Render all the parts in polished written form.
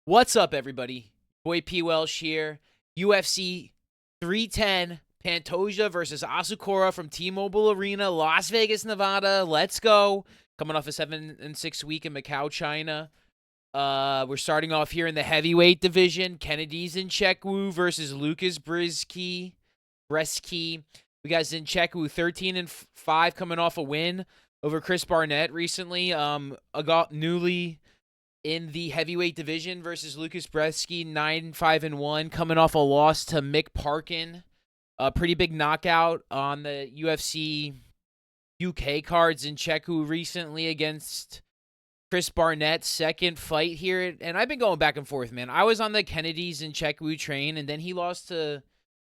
What's up, everybody? Boy P. Welsh here. UFC 310, Pantoja versus Asakura from T-Mobile Arena, Las Vegas, Nevada. Let's go. Coming off a 7-6 week in Macau, China. We're starting off here in the heavyweight division. Kennedy's in Nchekwu versus Lucas Brzezski. We got Nchekwu 13-5 coming off a win over Chris Barnett recently. Got newly in the heavyweight division versus Lucas Brzezski, 9-5-1, coming off a loss to Mick Parkin. A pretty big knockout on the UFC UK cards in Nchekwu recently against Chris Barnett's second fight here. And I've been going back and forth, man. I was on the Kennedy's in Nchekwu train, and then he lost to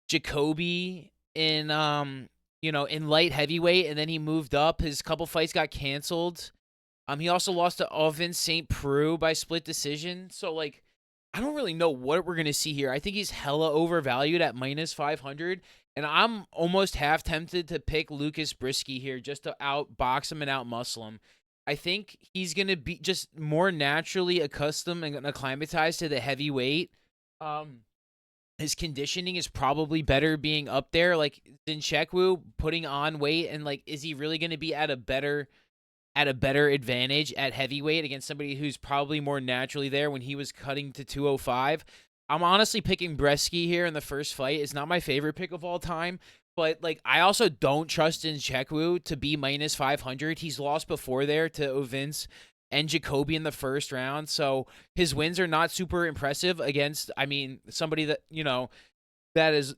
Jacoby in light heavyweight, and then he moved up. His couple fights got canceled. He also lost to Oven St. Preux by split decision. So, I don't really know what we're going to see here. I think he's hella overvalued at minus 500. And I'm almost half tempted to pick Lucas Brzezski here just to outbox him and outmuscle him. I think he's going to be just more naturally accustomed and acclimatized to the heavyweight. His conditioning is probably better being up there. Like, Nchekwu putting on weight, and, is he really going to be at a better advantage at heavyweight against somebody who's probably more naturally there when he was cutting to 205. I'm honestly picking Brzezski here in the first fight. It's not my favorite pick of all time, but I also don't trust Nchekwu to be minus 500. He's lost before there to Ovince and Jacoby in the first round, so his wins are not super impressive against, somebody that, that is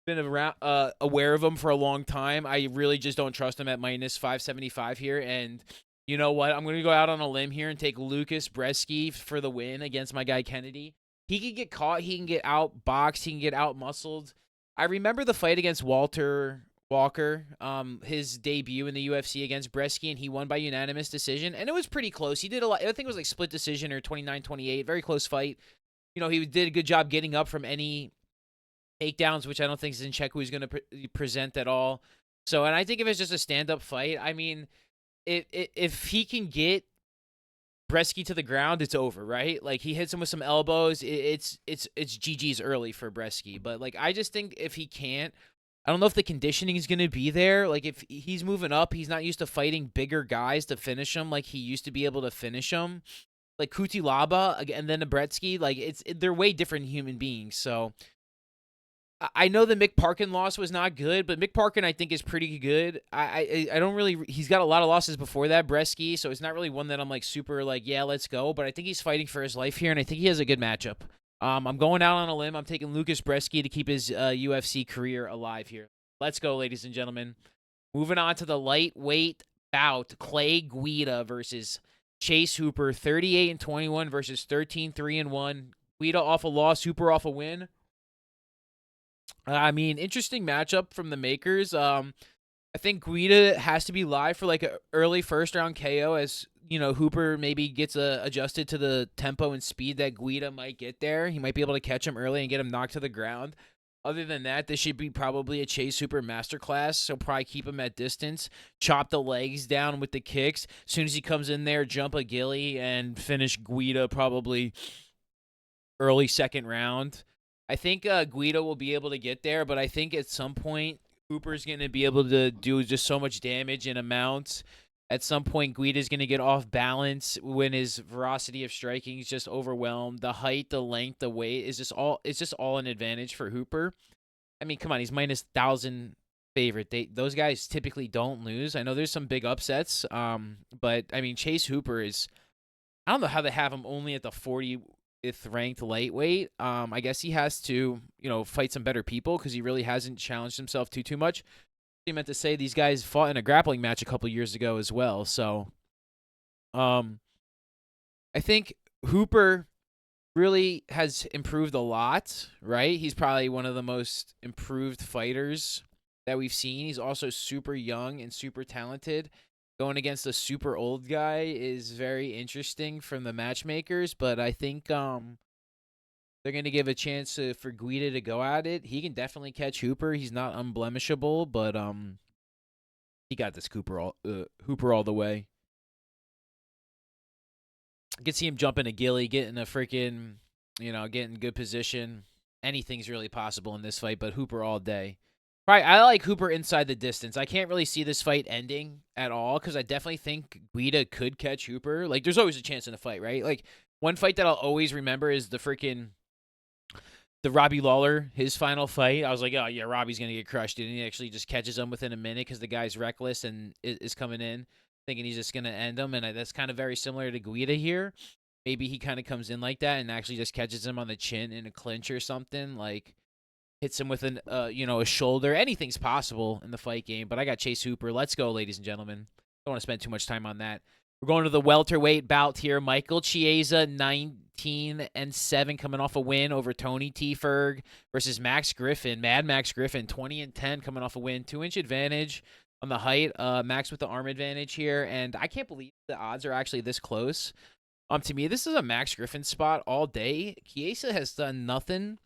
been around, aware of him for a long time. I really just don't trust him at minus 575 here. And you know what? I'm going to go out on a limb here and take Lucas Brzezski for the win against my guy Kennedy. He can get caught. He can get outboxed. He can get outmuscled. I remember the fight against Walter Walker, his debut in the UFC against Brzezski, and he won by unanimous decision. And it was pretty close. He did a lot. I think it was like split decision or 29-28. Very close fight. He did a good job getting up from any takedowns, which I don't think Nchekwu is going to present at all. So, and I think if it's just a stand-up fight, if he can get Brzezski to the ground, it's over, right? Like, he hits him with some elbows, it's GG's early for Brzezski. But I just think if he can't, I don't know if the conditioning is going to be there. Like, if he's moving up, he's not used to fighting bigger guys to finish him like he used to be able to finish him. Like Kutilaba and then Abretsky, they're way different human beings. So I know the Mick Parkin loss was not good, but Mick Parkin I think is pretty good. I don't really. He's got a lot of losses before that, Brzezski, so it's not really one that I'm super yeah, let's go. But I think he's fighting for his life here, and I think he has a good matchup. I'm going out on a limb. I'm taking Lucas Brzezski to keep his UFC career alive here. Let's go, ladies and gentlemen. Moving on to the lightweight bout: Clay Guida versus Chase Hooper, 38-21 versus 13-3-1. Guida off a loss, Hooper off a win. Interesting matchup from the makers. I think Guida has to be live for an early first round KO, as Hooper maybe gets adjusted to the tempo and speed that Guida might get there. He might be able to catch him early and get him knocked to the ground. Other than that, this should be probably a Chase Hooper masterclass. So probably keep him at distance, chop the legs down with the kicks. As soon as he comes in there, jump a ghillie and finish Guida probably early second round. I think Guida will be able to get there, but I think at some point Hooper's going to be able to do just so much damage in amounts. At some point, Guida's going to get off balance when his velocity of striking is just overwhelmed. The height, the length, the weight is just all an advantage for Hooper. Come on, he's minus 1,000 favorite. Those guys typically don't lose. I know there's some big upsets, but Chase Hooper is. I don't know how they have him only at the 40th ranked lightweight. I guess he has to, fight some better people because he really hasn't challenged himself too much. He meant to say these guys fought in a grappling match a couple years ago as well. So, I think Hooper really has improved a lot, right? He's probably one of the most improved fighters that we've seen. He's also super young and super talented. Going against a super old guy is very interesting from the matchmakers, but I think they're going to give a chance for Guida to go at it. He can definitely catch Hooper. He's not unblemishable, but he got this Hooper all the way. I could see him jumping a ghillie, getting a freaking, getting good position. Anything's really possible in this fight, but Hooper all day. Right, I like Hooper inside the distance. I can't really see this fight ending at all because I definitely think Guida could catch Hooper. Like, there's always a chance in a fight, right? Like, one fight that I'll always remember is the Robbie Lawler, his final fight. I was like, oh, yeah, Robbie's going to get crushed, dude. And he actually just catches him within a minute because the guy's reckless and is coming in thinking he's just going to end him. And that's kind of very similar to Guida here. Maybe he kind of comes in like that and actually just catches him on the chin in a clinch or something. Like, hits him with a shoulder. Anything's possible in the fight game. But I got Chase Hooper. Let's go, ladies and gentlemen. Don't want to spend too much time on that. We're going to the welterweight bout here. Michael Chiesa, 19-7, coming off a win over Tony T. Ferg versus Max Griffin. Mad Max Griffin, 20-10, coming off a win. 2-inch advantage on the height. Max with the arm advantage here. And I can't believe the odds are actually this close. To me, this is a Max Griffin spot all day. Chiesa has done nothing.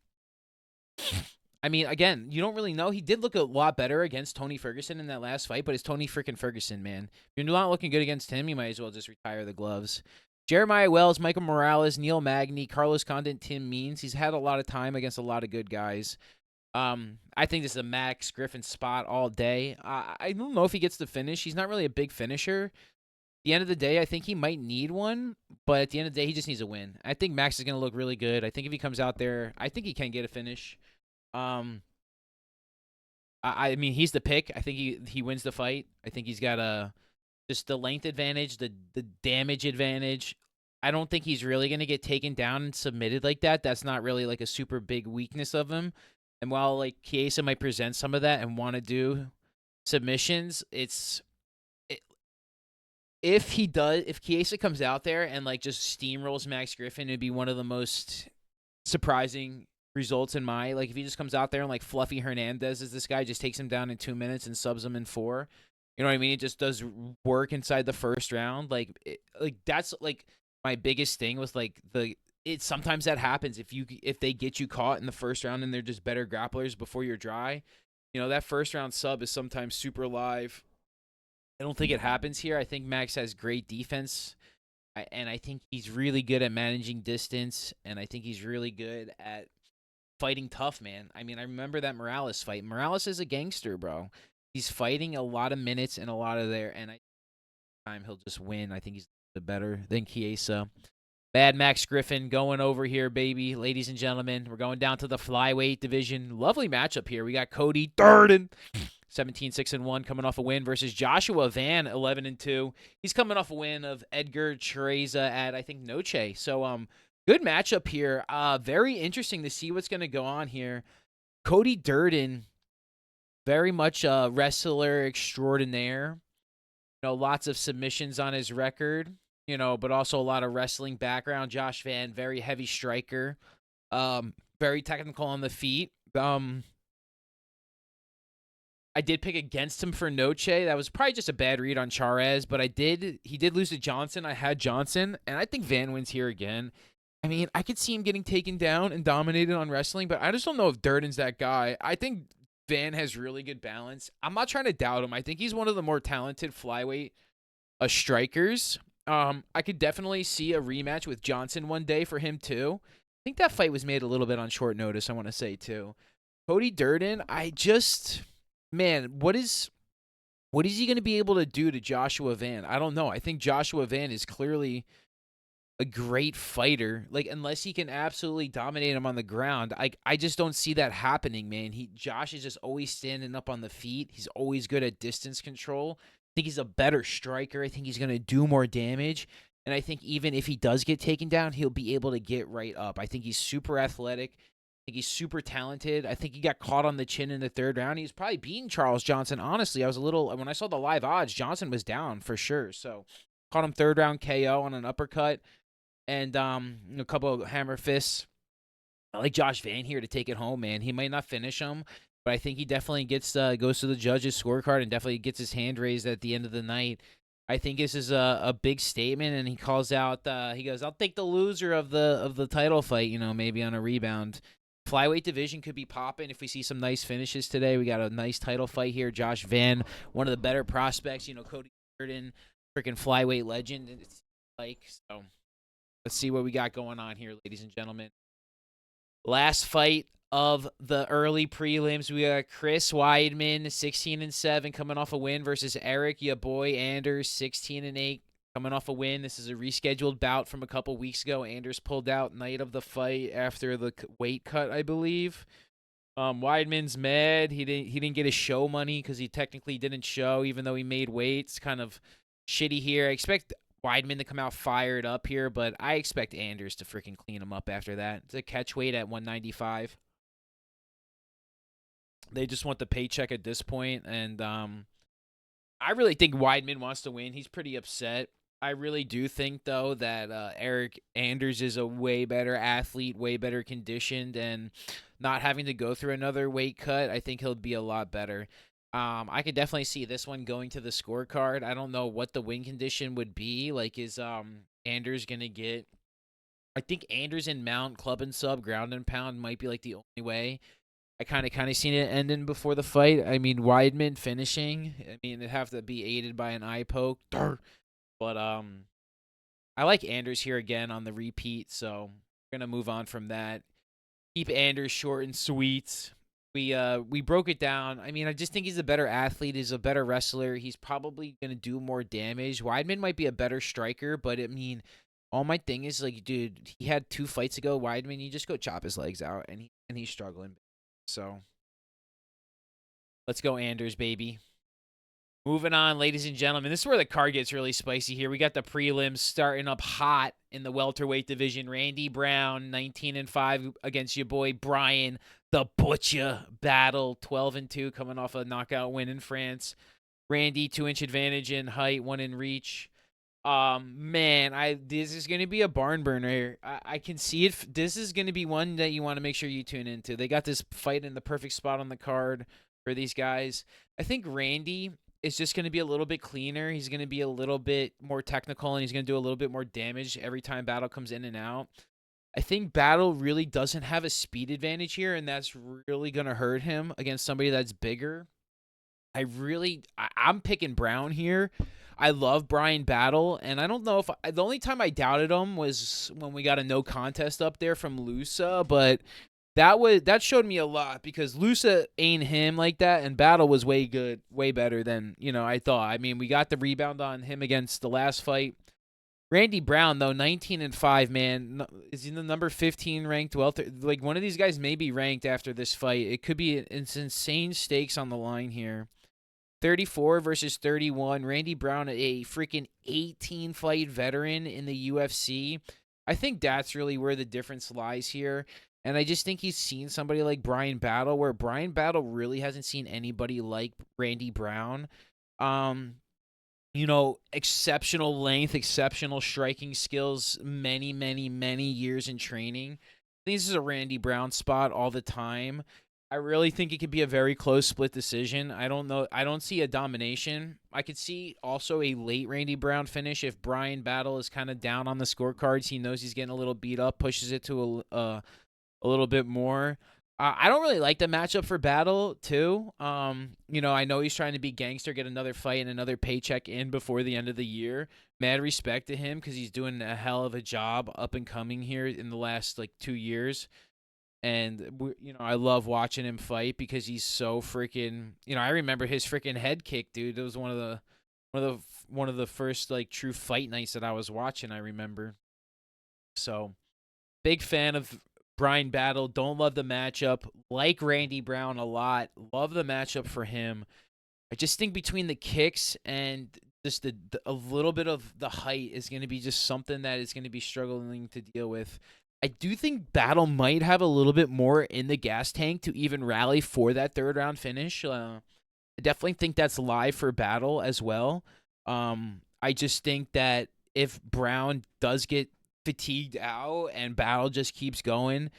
I mean, again, you don't really know. He did look a lot better against Tony Ferguson in that last fight, but it's Tony freaking Ferguson, man. If you're not looking good against him, you might as well just retire the gloves. Jeremiah Wells, Michael Morales, Neil Magny, Carlos Condit, Tim Means. He's had a lot of time against a lot of good guys. I think this is a Max Griffin spot all day. I don't know if he gets the finish. He's not really a big finisher. At the end of the day, I think he might need one, but at the end of the day, he just needs a win. I think Max is going to look really good. I think if he comes out there, I think he can get a finish. I mean, he's the pick. I think he wins the fight. I think he's got just the length advantage, the damage advantage. I don't think he's really going to get taken down and submitted like that. That's not really like a super big weakness of him. And while like Chiesa might present some of that and want to do submissions, if Chiesa comes out there and like just steamrolls Max Griffin, it'd be one of the most surprising results in my, like, if he just comes out there and like Fluffy Hernandez is this guy, just takes him down in 2 minutes and subs him in 4. You know what I mean? It just does work inside the first round. Like that's like my biggest thing with like sometimes that happens if they get you caught in the first round and they're just better grapplers before you're dry. You know, that first round sub is sometimes super live. I don't think it happens here. I think Max has great defense. And I think he's really good at managing distance, and I think he's really good at fighting tough, man. I mean, I remember that Morales fight. Morales is a gangster, bro. He's fighting a lot of minutes and a lot of there, and time he'll just win. I think he's better than Chiesa. Bad Max Griffin going over here, baby. Ladies and gentlemen, we're going down to the flyweight division. Lovely matchup here. We got Cody Durden, 17-6-1, coming off a win versus Joshua Van, 11-2. He's coming off a win of Edgar Teresa at, I think, Noche. So, good matchup here. Very interesting to see what's going to go on here. Cody Durden, very much a wrestler extraordinaire. You know, lots of submissions on his record, you know, but also a lot of wrestling background. Josh Van, very heavy striker, very technical on the feet. I did pick against him for Noche. That was probably just a bad read on Charez, but he did lose to Johnson. I had Johnson, and I think Van wins here again. I mean, I could see him getting taken down and dominated on wrestling, but I just don't know if Durden's that guy. I think Van has really good balance. I'm not trying to doubt him. I think he's one of the more talented flyweight strikers. I could definitely see a rematch with Johnson one day for him too. I think that fight was made a little bit on short notice, I want to say too. Cody Durden, man, what is he going to be able to do to Joshua Van? I don't know. I think Joshua Van is clearly a great fighter. Like, unless he can absolutely dominate him on the ground, I just don't see that happening, man. Josh is just always standing up on the feet. He's always good at distance control. I think he's a better striker. I think he's going to do more damage. And I think even if he does get taken down, he'll be able to get right up. I think he's super athletic. I think he's super talented. I think he got caught on the chin in the third round. He was probably beating Charles Johnson. Honestly, when I saw the live odds, Johnson was down for sure. So caught him third round KO on an uppercut. And a couple of hammer fists. I like Josh Van here to take it home, man. He might not finish him, but I think he definitely goes to the judges' scorecard and definitely gets his hand raised at the end of the night. I think this is a big statement, and he calls out. He goes, "I'll take the loser of the title fight. You know, maybe on a rebound." Flyweight division could be popping if we see some nice finishes today. We got a nice title fight here. Josh Van, one of the better prospects. You know, Cody Durden, freaking flyweight legend. It's like so. Let's see what we got going on here, ladies and gentlemen. Last fight of the early prelims, we got Chris Weidman, 16-7, coming off a win versus Eric, ya boy Anders, 16-8, coming off a win. This is a rescheduled bout from a couple weeks ago. Anders pulled out night of the fight after the weight cut, I believe. Weidman's mad. He didn't get his show money because he technically didn't show, even though he made weight. It's kind of shitty here. I expect Weidman to come out fired up here, but I expect Anders to freaking clean him up after that. It's a catch weight at 195. They just want the paycheck at this point, and I really think Weidman wants to win. He's pretty upset. I really do think, though, that Eric Anders is a way better athlete, way better conditioned, and not having to go through another weight cut, I think he'll be a lot better. I could definitely see this one going to the scorecard. I don't know what the win condition would be. Like, is Anders going to get... I think Anders in mount, club and sub, ground and pound might be, like, the only way. I kind of seen it ending before the fight. I mean, Weidman finishing. I mean, it'd have to be aided by an eye poke. But I like Anders here again on the repeat, so we're gonna move on from that. Keep Anders short and sweet. We broke it down. I mean, I just think he's a better athlete. He's a better wrestler. He's probably gonna do more damage. Weidman might be a better striker, but I mean, all my thing is like, dude, he had 2 fights ago. Weidman, you just go chop his legs out, and he's struggling. So let's go Anders, baby. Moving on, ladies and gentlemen. This is where the card gets really spicy here. We got the prelims starting up hot in the welterweight division. Randy Brown, 19-5 against your boy Brian the Butcher Battle, 12-2, coming off a knockout win in France. Randy, 2-inch advantage in height, 1 in reach. Man, this is going to be a barn burner. I can see it. This is going to be one that you want to make sure you tune into. They got this fight in the perfect spot on the card for these guys. I think Randy is just going to be a little bit cleaner. He's going to be a little bit more technical, and he's going to do a little bit more damage every time Battle comes in and out. I think Battle really doesn't have a speed advantage here, and that's really going to hurt him against somebody that's bigger. I'm picking Brown here. I love Brian Battle, and I don't know if the only time I doubted him was when we got a no contest up there from Lusa, but that showed me a lot because Lusa ain't him like that, and Battle was way better than I thought. I mean, we got the rebound on him against the last fight. Randy Brown though, 19-5, man, is he the number 15 ranked welter? Like one of these guys may be ranked after this fight. It could be it's insane stakes on the line here. 34 versus 31. Randy Brown, a freaking 18-fight veteran in the UFC. I think that's really where the difference lies here. And I just think he's seen somebody like Brian Battle, where Brian Battle really hasn't seen anybody like Randy Brown. Exceptional length, exceptional striking skills, many years in training. I think this is a Randy Brown spot all the time. I really think it could be a very close split decision. I don't know. I don't see a domination. I could see also a late Randy Brown finish if Brian Battle is kind of down on the scorecards. He knows he's getting a little beat up, pushes it to a little bit more. I don't really like the matchup for Battle, too. I know he's trying to be gangster, get another fight and another paycheck in before the end of the year. Mad respect to him because he's doing a hell of a job up and coming here in the last, 2 years. And, I love watching him fight because he's so freaking, I remember his freaking head kick, dude. It was one of the first, true fight nights that I was watching, I remember. So, big fan of Brian Battle. Don't love the matchup. Like Randy Brown a lot. Love the matchup for him. I just think between the kicks and just a little bit of the height is going to be just something that is going to be struggling to deal with. I do think Battle might have a little bit more in the gas tank to even rally for that third round finish. I definitely think that's live for Battle as well. I just think that if Brown does get fatigued out and Battle just keeps going,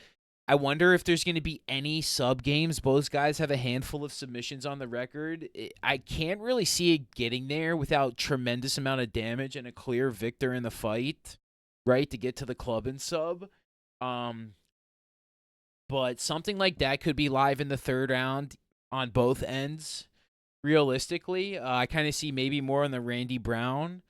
I wonder if there's going to be any sub games. Both guys have a handful of submissions on the record. I can't really see it getting there without tremendous amount of damage and a clear victor in the fight, right, to get to the club and sub. But something like that could be live in the third round on both ends. Realistically, I kind of see maybe more on the Randy Brown.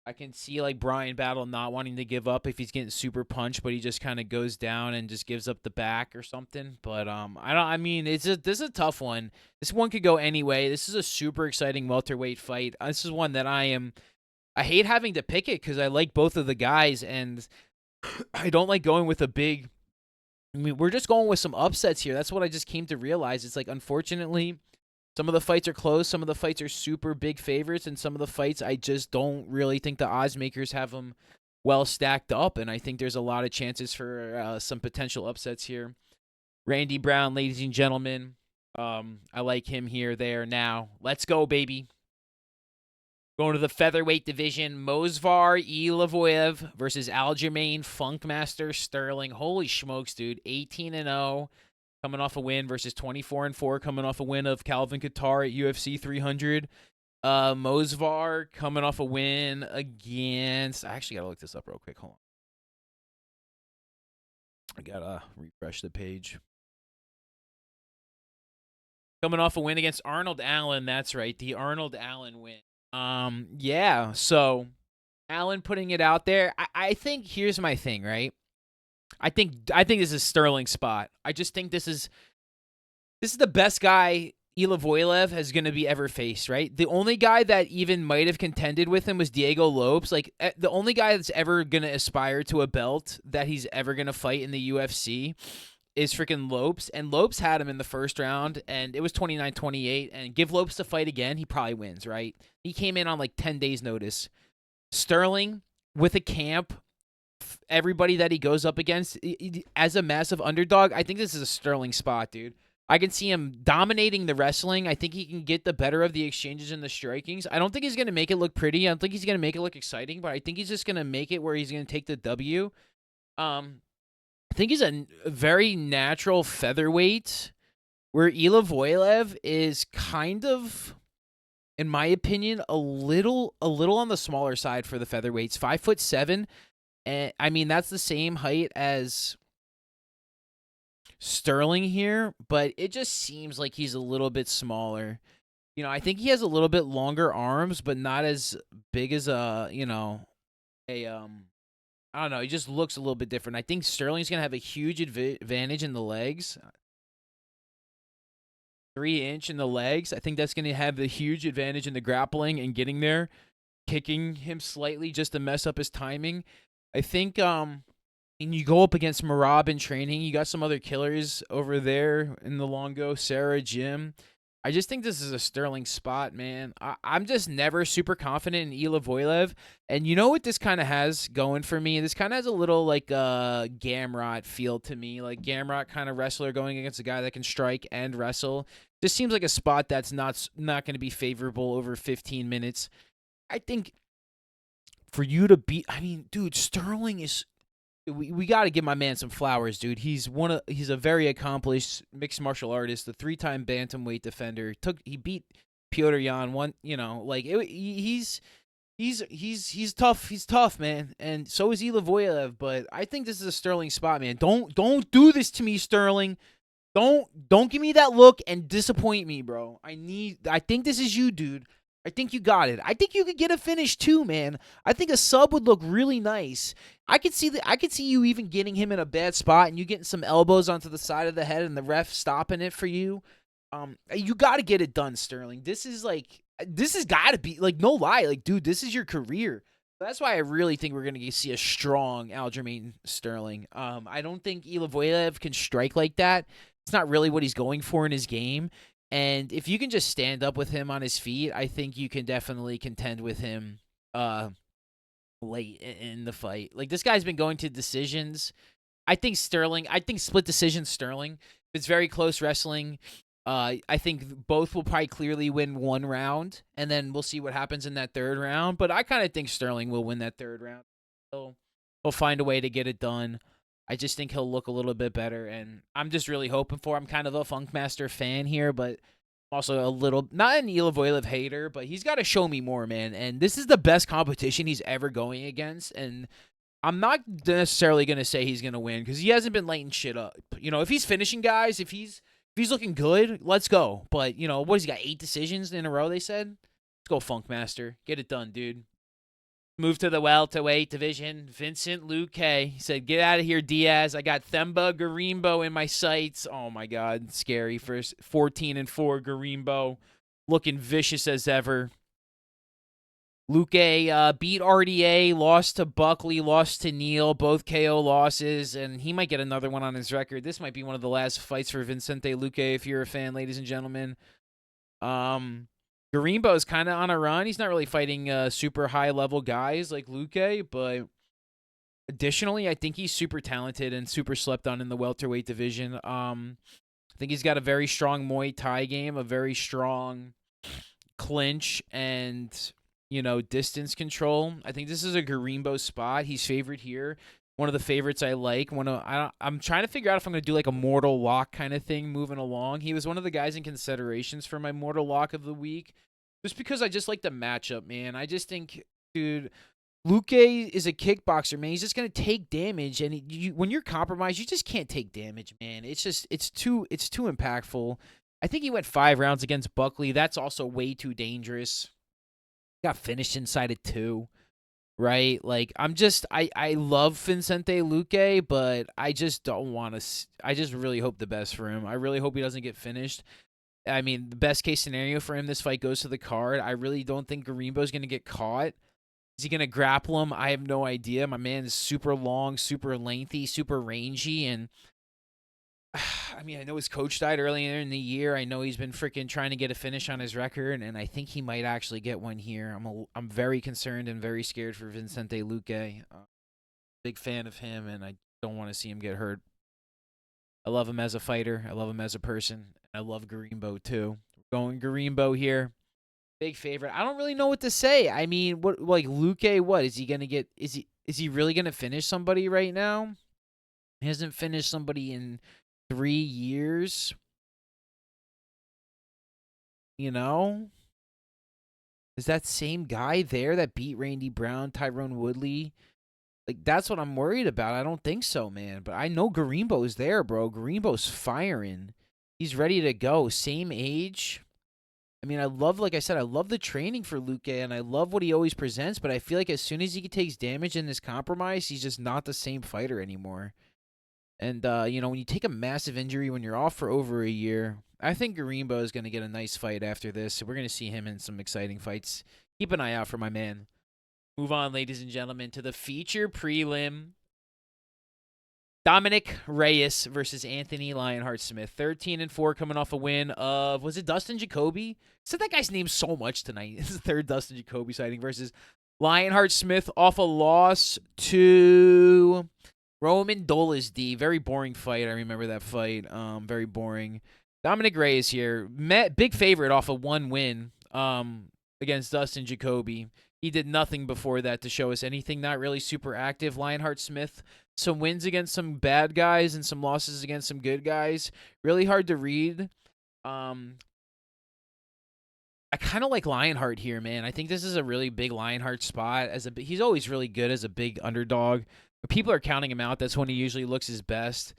I can see like Brian Battle not wanting to give up if he's getting super punched, but he just kind of goes down and just gives up the back or something. But I don't. I mean, this is a tough one. This one could go anyway. This is a super exciting welterweight fight. This is one that I hate having to pick it because I like both of the guys, and I don't like going with a big. I mean, we're just going with some upsets here. That's what I just came to realize. It's like, unfortunately, some of the fights are close. Some of the fights are super big favorites, and some of the fights I just don't really think the odds makers have them well stacked up. And I think there's a lot of chances for some potential upsets here. Randy Brown, ladies and gentlemen. I like him here, there, now. Let's go, baby. Going to the featherweight division, Movsar Evloev versus Aljamain Funkmaster Sterling. Holy smokes, dude. 18-0. Coming off a win versus 24-4, coming off a win of Calvin Kattar at UFC 300. Movsar coming off a win against. I actually gotta look this up real quick. Hold on. I gotta refresh the page. Coming off a win against Arnold Allen. That's right, the Arnold Allen win. Yeah. So Allen putting it out there. I think here's my thing, right? I think this is Sterling's spot. I just think this is the best guy Evloev has going to be ever faced, right? The only guy that even might have contended with him was Diego Lopes. Like, the only guy that's ever going to aspire to a belt that he's ever going to fight in the UFC is freaking Lopes. And Lopes had him in the first round, and it was 29-28. And give Lopes the fight again, he probably wins, right? He came in on like 10 days' notice. Sterling, with a camp, everybody that he goes up against as a massive underdog, I think this is a Sterling spot, dude. I can see him dominating the wrestling. I think he can get the better of the exchanges and the strikings. I don't think he's going to make it look pretty. I don't think he's going to make it look exciting, but I think he's just going to make it where he's going to take the W. I think he's a very natural featherweight, where Evloev is kind of, in my opinion, a little on the smaller side for the featherweights. 5'7". And I mean, that's the same height as Sterling here, but it just seems like he's a little bit smaller. You know, I think he has a little bit longer arms, but not as big as I don't know. He just looks a little bit different. I think Sterling's going to have a huge advantage in the legs. 3-inch in the legs. I think that's going to have the huge advantage in the grappling and getting there, kicking him slightly just to mess up his timing. I think and you go up against Marab in training. You got some other killers over there in the Longo, Sarah, Jim. I just think this is a Sterling spot, man. I'm just never super confident in Evloev. And you know what this kind of has going for me? This kind of has a little like Gamrot feel to me. Like Gamrot kind of wrestler going against a guy that can strike and wrestle. This seems like a spot that's not going to be favorable over 15 minutes. I think for you to beat, I mean, dude, Sterling is, we got to give my man some flowers, dude. He's a very accomplished mixed martial artist, the 3-time bantamweight defender. He beat Piotr Jan one, he's tough. He's tough, man. And so is Evloev, but I think this is a Sterling spot, man. Don't do this to me, Sterling. Don't give me that look and disappoint me, bro. I think this is you, dude. I think you got it. I think you could get a finish too, man. I think a sub would look really nice. I could see you even getting him in a bad spot and you getting some elbows onto the side of the head and the ref stopping it for you. You got to get it done, Sterling. This has got to be, like, no lie. Like, dude, this is your career. That's why I really think we're going to see a strong Aljamain Sterling. I don't think Evloev can strike like that. It's not really what he's going for in his game. And if you can just stand up with him on his feet, I think you can definitely contend with him late in the fight. Like, this guy's been going to decisions. I think split decision Sterling. It's very close wrestling. I think both will probably clearly win one round, and then we'll see what happens in that third round. But I kind of think Sterling will win that third round. So he'll find a way to get it done. I just think he'll look a little bit better, and I'm just really hoping for. I'm kind of a Funkmaster fan here, but also a little, not an Evloev hater, but he's got to show me more, man. And this is the best competition he's ever going against, and I'm not necessarily going to say he's going to win because he hasn't been lighting shit up. You know, if he's finishing guys, if he's looking good, let's go. But, you know, what has he got, 8 decisions in a row, they said? Let's go, Funkmaster. Get it done, dude. Move to the welterweight division. Vincent Luque said, "Get out of here, Diaz. I got Themba Garimbo in my sights." Oh my God, scary. First 14-4 Garimbo, looking vicious as ever. Luque beat RDA, lost to Buckley, lost to Neal, both KO losses, and he might get another one on his record. This might be one of the last fights for Vincente Luque if you're a fan, ladies and gentlemen. Garimbo is kind of on a run. He's not really fighting super high-level guys like Luque, but additionally, I think he's super talented and super slept on in the welterweight division. I think he's got a very strong Muay Thai game, a very strong clinch, and distance control. I think this is a Garimbo spot. He's favored here. One of the favorites I like. I'm trying to figure out if I'm going to do like a mortal lock kind of thing moving along. He was one of the guys in considerations for my mortal lock of the week, just because I just like the matchup, man. I just think, dude, Luque is a kickboxer, man. He's just going to take damage, and when you're compromised, you just can't take damage, man. It's too impactful. I think he went 5 rounds against Buckley. That's also way too dangerous. Got finished inside of 2, right? Like, I love Vincente Luque, but I just don't want to. I just really hope the best for him. I really hope he doesn't get finished. I mean, the best case scenario for him, this fight goes to the card. I really don't think Garimbo's going to get caught. Is he going to grapple him? I have no idea. My man is super long, super lengthy, super rangy, and I mean, I know his coach died earlier in the year. I know he's been freaking trying to get a finish on his record, and I think he might actually get one here. I'm very concerned and very scared for Vincente Luque. Big fan of him, and I don't want to see him get hurt. I love him as a fighter. I love him as a person. I love Garimbo too. Going Garimbo here. Big favorite. I don't really know what to say. I mean, what like Luque? What is he gonna get? Is he really gonna finish somebody right now? He hasn't finished somebody in 3 years. Is that same guy there that beat Randy Brown, Tyrone Woodley? Like, that's what I'm worried about. I don't think so, man. But I know Garimbo's there, bro. Garimbo's firing. He's ready to go. Same age. I mean, like I said, I love the training for Luque, and I love what he always presents, but I feel like as soon as he takes damage in this compromise, he's just not the same fighter anymore. And, when you take a massive injury when you're off for over a year, I think Garimbo is going to get a nice fight after this. So we're going to see him in some exciting fights. Keep an eye out for my man. Move on, ladies and gentlemen, to the feature prelim. Dominic Reyes versus Anthony Lionheart-Smith. 13-4 coming off a win of, was it Dustin Jacoby? Said that guy's name so much tonight. This is the third Dustin Jacoby sighting versus Lionheart-Smith off a loss to Roman Dolezdi. Very boring fight. I remember that fight. Very boring. Dominic Reyes here. Big favorite off of 1 win against Dustin Jacoby. He did nothing before that to show us anything. Not really super active. Lionheart-Smith, some wins against some bad guys and some losses against some good guys. Really hard to read. I kind of like Lionheart here, man. I think this is a really big Lionheart spot. He's always really good as a big underdog. When people are counting him out, that's when he usually looks his best.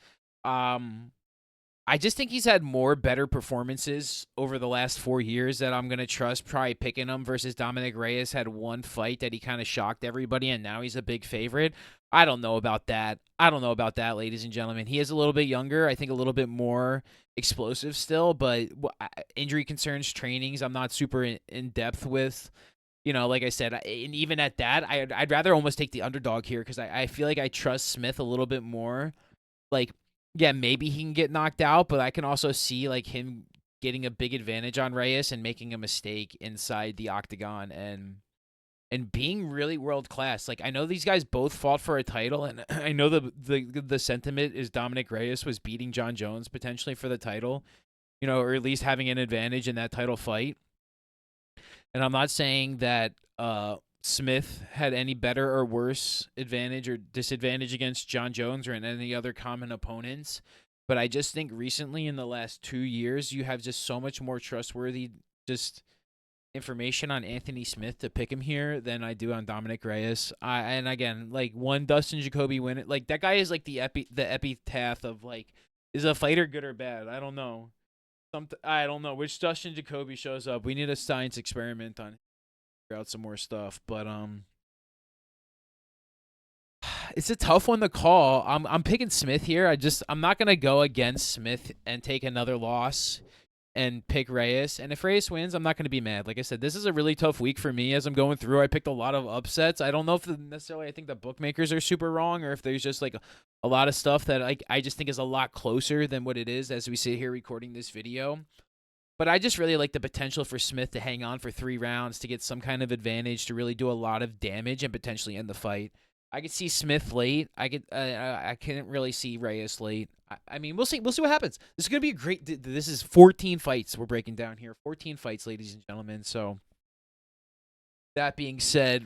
I just think he's had better performances over the last 4 years that I'm going to trust probably picking him versus Dominic Reyes. Had one fight that he kind of shocked everybody, and now he's a big favorite. I don't know about that. Ladies and gentlemen. He is a little bit younger. I think a little bit more explosive still, but injury concerns, trainings, I'm not super in depth with. Like I said, and even at that, I'd rather almost take the underdog here because I feel like I trust Smith a little bit more. Like, yeah, maybe he can get knocked out, but I can also see like him getting a big advantage on Reyes and making a mistake inside the octagon and being really world class. Like, I know these guys both fought for a title, and I know the sentiment is Dominic Reyes was beating John Jones potentially for the title, or at least having an advantage in that title fight. And I'm not saying that Smith had any better or worse advantage or disadvantage against John Jones or in any other common opponents. But I just think recently in the last 2 years, you have just so much more trustworthy just information on Anthony Smith to pick him here than I do on Dominic Reyes. And again, like one Dustin Jacoby win, like that guy is like the epitaph of like, is a fighter good or bad? I don't know. I don't know which Dustin Jacoby shows up. We need a science experiment on figure out some more stuff. But it's a tough one to call. I'm picking Smith here. I'm not gonna go against Smith and take another loss and pick Reyes. And if Reyes wins, I'm not gonna be mad. Like I said, this is a really tough week for me as I'm going through. I picked a lot of upsets. I don't know if necessarily I think the bookmakers are super wrong or if there's just like a lot of stuff that I just think is a lot closer than what it is as we sit here recording this video. But I just really like the potential for Smith to hang on for 3 rounds to get some kind of advantage to really do a lot of damage and potentially end the fight. I could see Smith late. I couldn't really see Reyes late. I mean, we'll see. We'll see what happens. This is gonna be a great. This is 14 fights we're breaking down here. 14 fights, ladies and gentlemen. So that being said,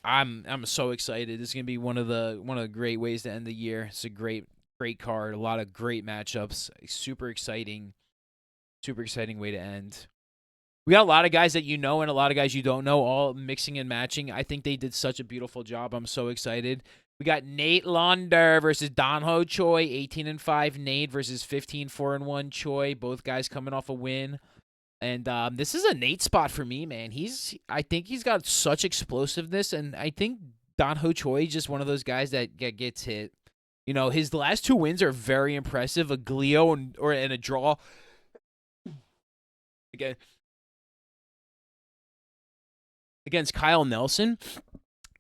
I'm so excited. This is gonna be one of the great ways to end the year. It's a great card. A lot of great matchups. Super exciting way to end. We got a lot of guys that you know and a lot of guys you don't know, all mixing and matching. I think they did such a beautiful job. I'm so excited. We got Nate Launder versus Danho Choi, 18-5 Nate versus 15-4-1 Choi. Both guys coming off a win. And this is a Nate spot for me, man. I think he's got such explosiveness, and I think Danho Choi is just one of those guys that gets hit. You know, his last 2 wins are very impressive. A Glio and a draw. Again. Against Kyle Nelson.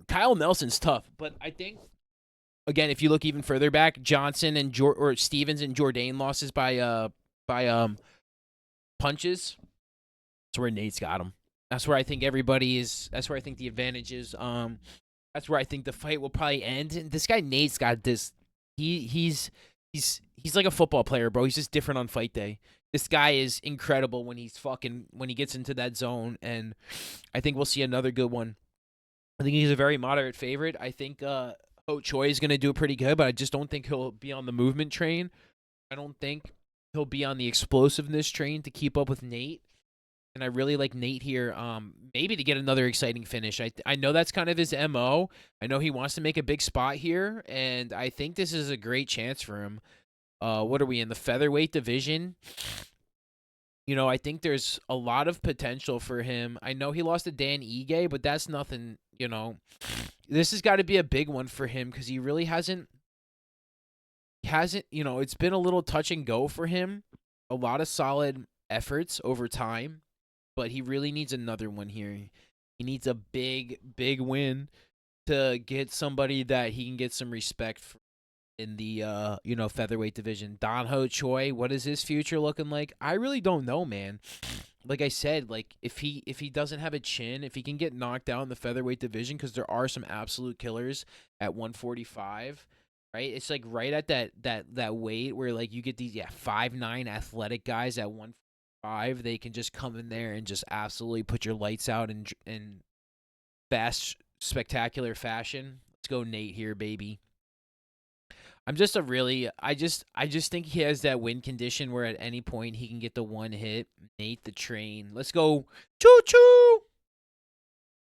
Kyle Nelson's tough, but I think, again, if you look even further back, Johnson and Stevens and Jourdain losses by punches. That's where Nate's got him. That's where I think everybody is. That's where I think the advantage is. That's where I think the fight will probably end. And this guy Nate's got this. He's like a football player, bro. He's just different on fight day. This guy is incredible when he gets into that zone, and I think we'll see another good one. I think he's a very moderate favorite. I think Ho Choi is going to do pretty good, but I just don't think he'll be on the movement train. I don't think he'll be on the explosiveness train to keep up with Nate. And I really like Nate here, maybe to get another exciting finish. I know that's kind of his MO. I know he wants to make a big spot here, and I think this is a great chance for him. What are we in the featherweight division? You know, I think there's a lot of potential for him. I know he lost to Dan Ige, but that's nothing, you know. This has got to be a big one for him because he really hasn't, you know, it's been a little touch and go for him. A lot of solid efforts over time, but he really needs another one here. He needs a big win to get somebody that he can get some respect for in the featherweight division. Danho Choi, what is his future looking like? I really don't know, man. Like I said, like if he doesn't have a chin, if he can get knocked out in the featherweight division, because there are some absolute killers at 145, right? It's like right at that weight where like you get these 5'9" athletic guys at 145. They can just come in there and just absolutely put your lights out in fast, spectacular fashion. Let's go Nate here, baby. I just think he has that win condition where at any point he can get the one hit. Nate the Train. Let's go. Choo-choo!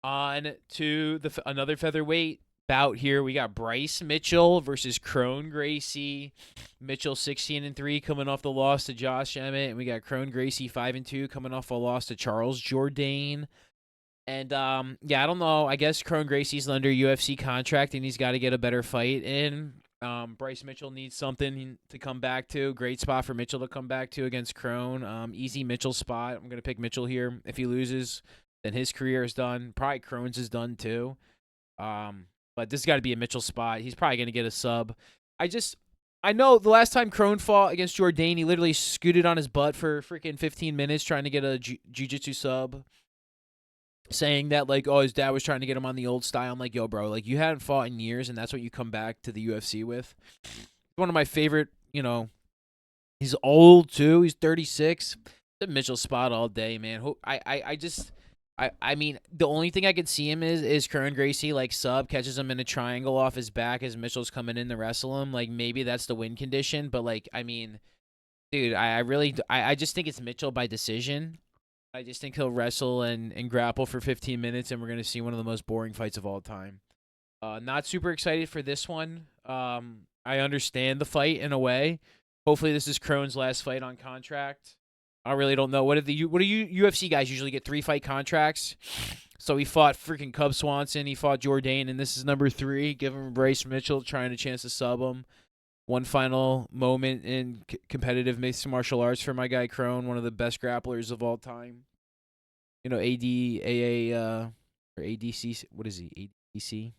On to another featherweight bout here. We got Bryce Mitchell versus Crone Gracie. Mitchell 16-3 coming off the loss to Josh Emmett. And we got Crone Gracie 5-2 coming off a loss to Charles Jourdain. And, I don't know. I guess Crone Gracie's under UFC contract and he's got to get a better fight in. Bryce Mitchell needs something to come back to. Great spot for Mitchell to come back to against Crone. Easy Mitchell spot. I'm going to pick Mitchell here. If he loses, then his career is done. Probably Crone's is done too. But this has got to be a Mitchell spot. He's probably going to get a sub. I know the last time Crone fought against Jourdain, he literally scooted on his butt for freaking 15 minutes trying to get a jiu-jitsu sub. Saying that, like, oh, his dad was trying to get him on the old style. I'm like, yo, bro, like, you hadn't fought in years, and that's what you come back to the UFC with. One of my favorite, you know, he's old, too. He's 36. The Mitchell spot all day, man. I mean, the only thing I could see him is Crone Gracie, like, sub, catches him in a triangle off his back as Mitchell's coming in to wrestle him. Like, maybe that's the win condition, but, like, I mean, dude, I just think it's Mitchell by decision. I just think he'll wrestle and grapple for 15 minutes, and we're going to see one of the most boring fights of all time. Not super excited for this one. I understand the fight in a way. Hopefully this is Crone's last fight on contract. I really don't know. What do UFC guys usually get? 3-fight contracts. So he fought freaking Cub Swanson. He fought Jourdain, and this is number 3. Give him Bryce Mitchell, trying a chance to sub him. One final moment in competitive mixed martial arts for my guy Crone, one of the best grapplers of all time. You know, ADAA or ADCC. What is he? ADC?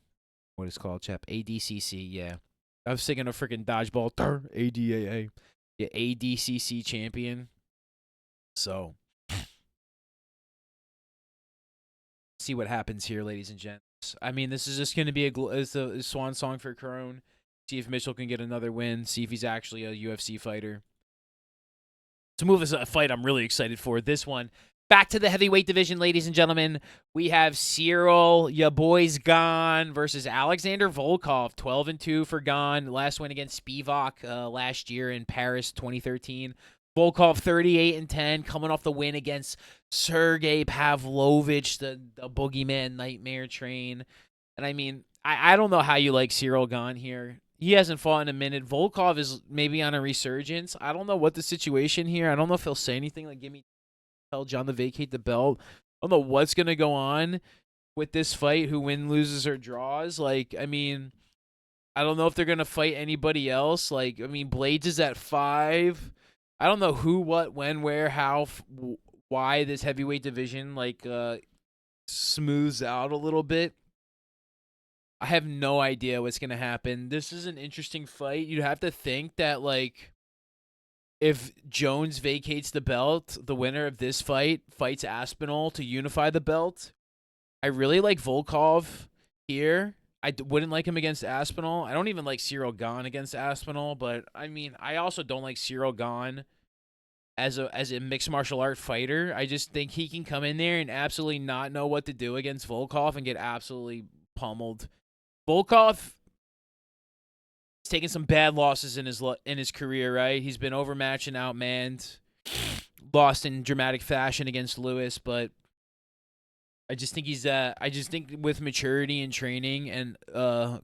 What is it called, chap? ADCC. Yeah, I was thinking of freaking dodgeball. ADAA. Yeah, ADCC champion. So, see what happens here, ladies and gents. I mean, this is just going to be a swan song for Crone. See if Mitchell can get another win. See if he's actually a UFC fighter. To move us a fight I'm really excited for. This one. Back to the heavyweight division, ladies and gentlemen. We have Cyril, ya boy's Gane, versus Alexander Volkov. 12-2 for Gane. Last win against Spivak last year in Paris 2013. Volkov 38-10, coming off the win against Sergey Pavlovich, the boogeyman nightmare train. And I mean, I don't know how you like Cyril Gane here. He hasn't fought in a minute. Volkov is maybe on a resurgence. I don't know what the situation here. I don't know if he'll say anything like, tell John to vacate the belt. I don't know what's going to go on with this fight, who wins, loses, or draws. Like, I mean, I don't know if they're going to fight anybody else. Like, I mean, Blades is at 5. I don't know who, what, when, where, how, why this heavyweight division, like, smooths out a little bit. I have no idea what's going to happen. This is an interesting fight. You'd have to think that, like, if Jones vacates the belt, the winner of this fight fights Aspinall to unify the belt. I really like Volkov here. I wouldn't like him against Aspinall. I don't even like Cyril Gane against Aspinall, but I mean, I also don't like Cyril Gane as a mixed martial art fighter. I just think he can come in there and absolutely not know what to do against Volkov and get absolutely pummeled. Volkov has taken some bad losses in his career, right? He's been overmatched and outmanned, lost in dramatic fashion against Lewis, but I just think with maturity and training and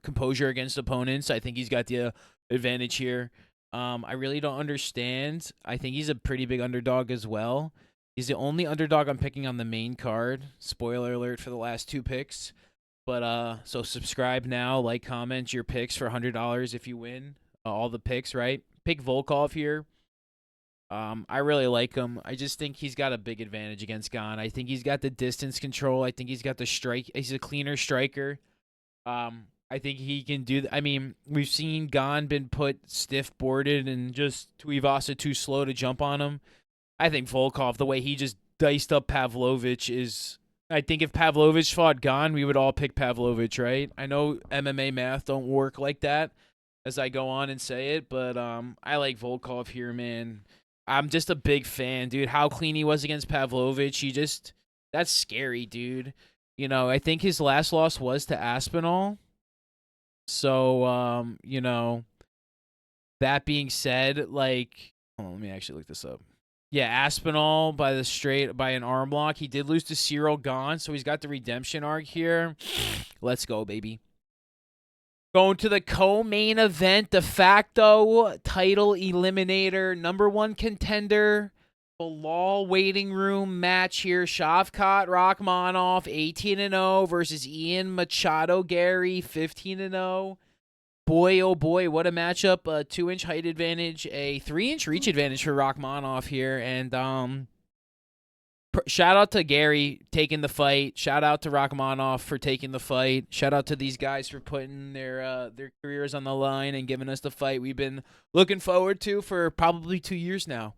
composure against opponents, I think he's got the advantage here. I really don't understand. I think he's a pretty big underdog as well. He's the only underdog I'm picking on the main card. Spoiler alert for the last 2 picks. But so subscribe now, like, comment your picks for $100 if you win all the picks, right? Pick Volkov here. I really like him. I just think he's got a big advantage against Gane. I think he's got the distance control. I think he's got the strike. He's a cleaner striker. I think he can do. I mean, we've seen Gane been put stiff boarded and just Tuivasa too slow to jump on him. I think Volkov, the way he just diced up Pavlovich is. I think if Pavlovich fought Gane, we would all pick Pavlovich, right? I know MMA math don't work like that as I go on and say it, but I like Volkov here, man. I'm just a big fan, dude. How clean he was against Pavlovich. That's scary, dude. You know, I think his last loss was to Aspinall. So, you know, that being said, like, let me actually look this up. Yeah, Aspinall by an arm lock. He did lose to Cyril Gane, so he's got the redemption arc here. Let's go, baby. Going to the co-main event, de facto title eliminator, #1 contender, Bilal waiting room match here. Shavkat Rakhmonov, 18-0 versus Ian Machado Gary, 15-0. Boy, oh boy, what a matchup. A 2-inch height advantage, a 3-inch reach advantage for Rakhmonov here. And shout out to Gary taking the fight. Shout out to Rakhmonov for taking the fight. Shout out to these guys for putting their careers on the line and giving us the fight we've been looking forward to for probably 2 years now.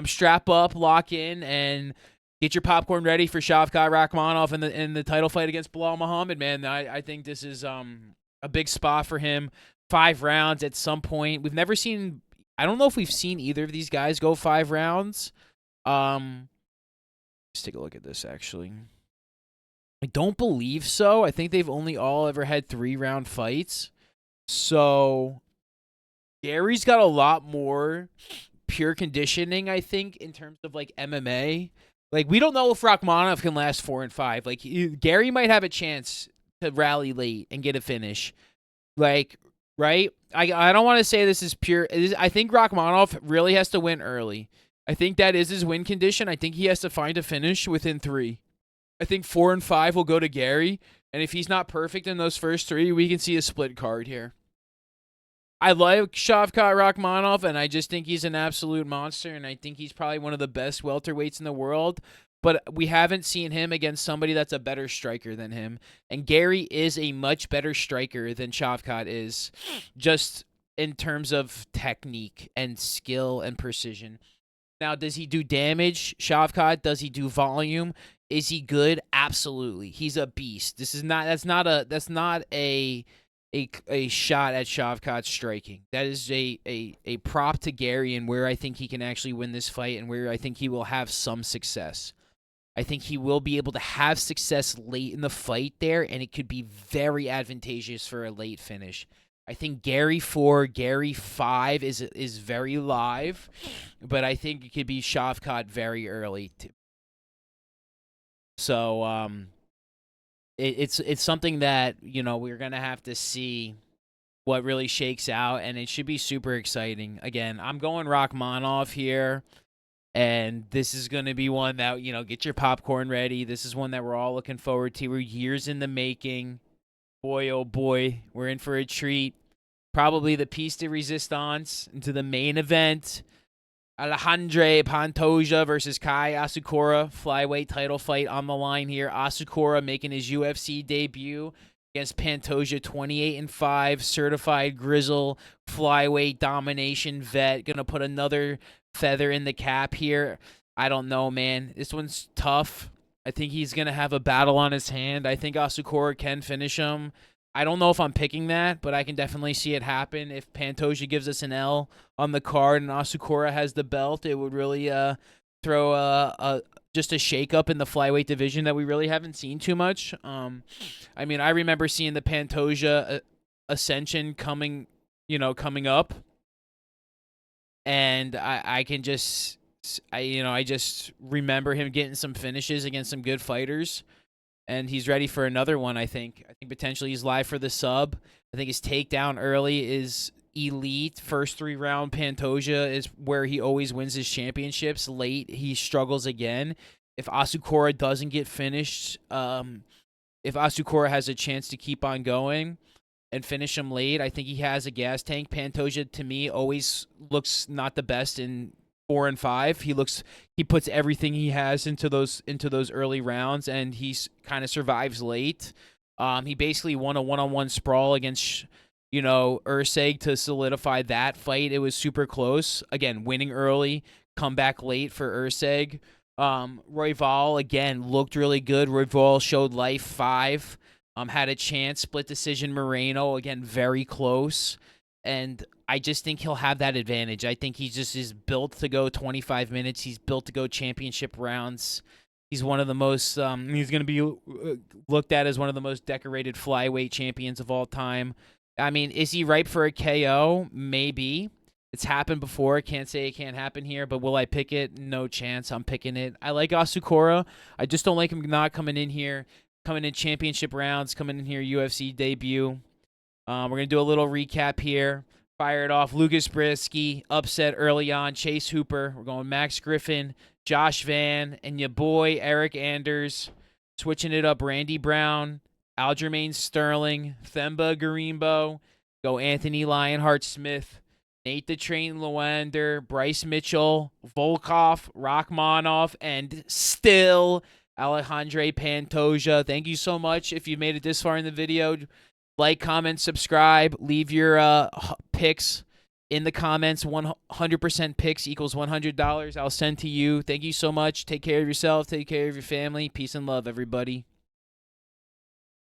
Strap up, lock in, and get your popcorn ready for Shavkat Rakhmonov in the title fight against Bilal Muhammad, man. I think this is a big spot for him. 5 rounds at some point. We've never seen. I don't know if we've seen either of these guys go 5 rounds. Let's take a look at this. Actually, I don't believe so. I think they've only all ever had 3-round fights. So Gary's got a lot more pure conditioning, I think, in terms of like MMA. Like, we don't know if Rakhmonov can last 4 and 5. Like, Gary might have a chance to rally late and get a finish. Like, right? I don't want to say this is pure. I think Rakhmonov really has to win early. I think that is his win condition. I think he has to find a finish within 3. I think 4 and 5 will go to Gary. And if he's not perfect in those first 3, we can see a split card here. I like Shavkat Rakhmonov, and I just think he's an absolute monster, and I think he's probably one of the best welterweights in the world. But we haven't seen him against somebody that's a better striker than him. And Gary is a much better striker than Shavkat is, just in terms of technique and skill and precision. Now, does he do damage? Shavkat, does he do volume? Is he good? Absolutely. He's a beast. That's not a shot at Shavkat's striking. That is a prop to Gary and where I think he can actually win this fight and where I think he will have some success. I think he will be able to have success late in the fight there, and it could be very advantageous for a late finish. I think Gary 4, Gary 5 is very live, but I think it could be Shavkat very early too. So it's something that, we're going to have to see what really shakes out, and it should be super exciting. Again, I'm going Rakhmonov here, and this is going to be one that, get your popcorn ready. This is one that we're all looking forward to. We're years in the making. Boy, oh boy, we're in for a treat. Probably the piece de resistance into the main event. Alejandro Pantoja versus Kai Asakura. Flyweight title fight on the line here. Asakura making his UFC debut against Pantoja, 28-5, certified grizzle, flyweight domination vet. Going to put another feather in the cap here. I don't know, man. This one's tough. I think he's going to have a battle on his hand. I think Asakura can finish him. I don't know if I'm picking that, but I can definitely see it happen. If Pantoja gives us an L on the card and Asakura has the belt, it would really throw just a shakeup in the flyweight division that we really haven't seen too much. I mean, I remember seeing the Pantoja ascension coming up, and I just remember him getting some finishes against some good fighters. And he's ready for another one, I think. I think potentially he's live for the sub. I think his takedown early is elite. First 3-round Pantoja is where he always wins his championships. Late, he struggles again. If Asakura doesn't get finished, if Asakura has a chance to keep on going and finish him late, I think he has a gas tank. Pantoja, to me, always looks not the best in 4 and 5. He puts everything he has into those early rounds, and he kind of survives late. He basically won a one-on-one sprawl against Urseg to solidify that fight. It was super close. Again, winning early, come back late for Urseg. Royval again looked really good. Royval showed life 5. Had a chance. Split decision Moreno again, very close. And I just think he'll have that advantage. I think he just is built to go 25 minutes. He's built to go championship rounds. He's one of the most he's going to be looked at as one of the most decorated flyweight champions of all time. I mean, is he ripe for a KO? Maybe. It's happened before. Can't say it can't happen here, but will I pick it? No chance. I'm picking it. I like Asakura. I just don't like him not coming in here, coming in championship rounds, coming in here UFC debut. We're going to do a little recap here. Fire it off. Lucas Brisky, upset early on. Chase Hooper. We're going Max Griffin, Josh Van, and your boy Eric Anders. Switching it up, Randy Brown, Aljamain Sterling, Themba Garimbo. Go Anthony Lionheart Smith, Nate the Train Lewander, Bryce Mitchell, Volkov, Rakhmonov, and still Alejandro Pantoja. Thank you so much if you made it this far in the video. Like, comment, subscribe. Leave your picks in the comments. 100% picks equals $100. I'll send to you. Thank you so much. Take care of yourself. Take care of your family. Peace and love, everybody.